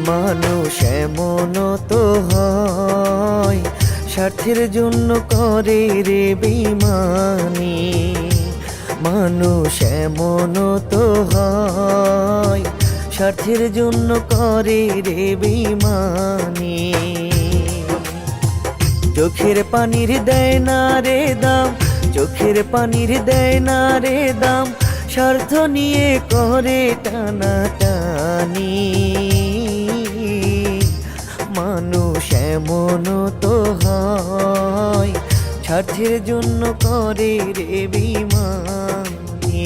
মানুষ এমন তো হয়, স্বার্থের জন্য করে রে বেঈমানি। মানুষ এমন তো হয়, স্বার্থের জন্য করে রে বেঈমানি। চোখের পানির দেয় না রে দাম, চোখের পানির দেয় না রে দাম, স্বার্থ নিয়ে করে টানাটানি। মানুষ এমন তো হয়, স্বার্থের জন্য করে রে বেঈমানি।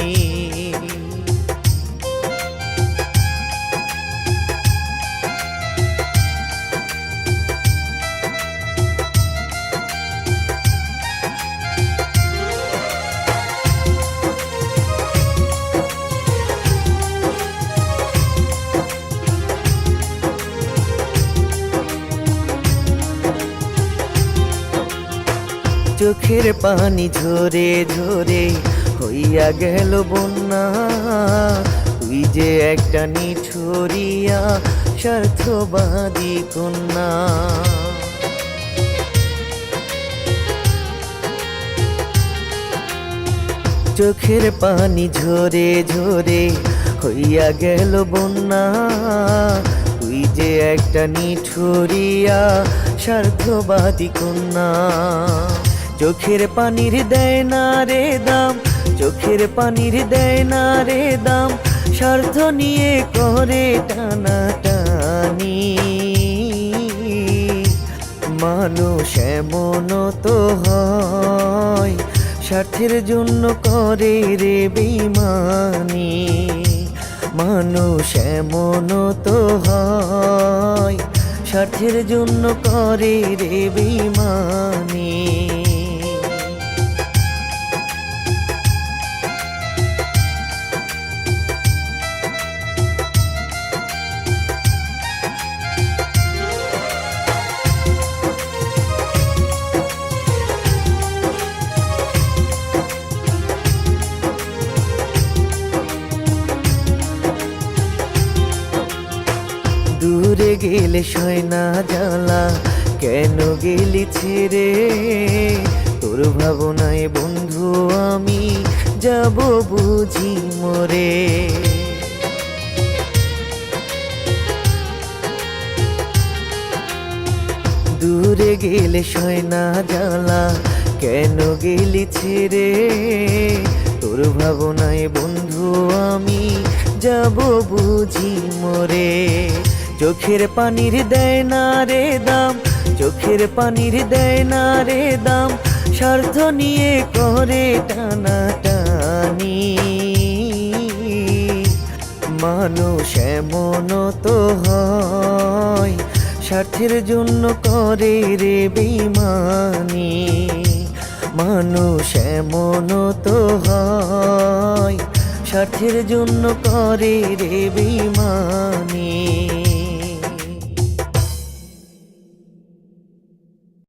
চোখের পানি ঝরে ঝরে হইয়া গেল বন্যা, তুই যে একটা নিঠুরিয়া স্বার্থবাদী কন্যা। চোখের পানি ঝরে ঝরে হইয়া গেল বন্যা, তুই যে একটা নিঠুরিয়া স্বার্থবাদী কন্যা। চোখের পানির দেয় না রে দাম, চোখের পানির দেয় না রে দাম, স্বার্থ নিয়ে করে টানাটানি। মানুষ এমন তো হয়, স্বার্থের জন্য করে রে বেঈমানি। মানুষ এমন তো হয়, স্বার্থের জন্য করে রে বেঈমানি। দূরে গেলে সয় না জ্বালা, কেন গেলি ছেড়ে? তোর ভাবনায় বন্ধু আমি যাব বুঝি মরে। দূরে গেলে সয় না জ্বালা, কেন গেলি ছেড়ে? তোর ভাবনায় বন্ধু আমি যাব বুঝি মরে। চোখের পানির দেয় না রে দাম, চোখের পানির দেয় না রে দাম, স্বার্থ নিয়ে করে টানাটানি। মানুষ এমন তো হয়, স্বার্থের জন্য করে রে বেঈমানি। মানুষ এমন তো হয়, স্বার্থের জন্য করে রে বেঈমানি।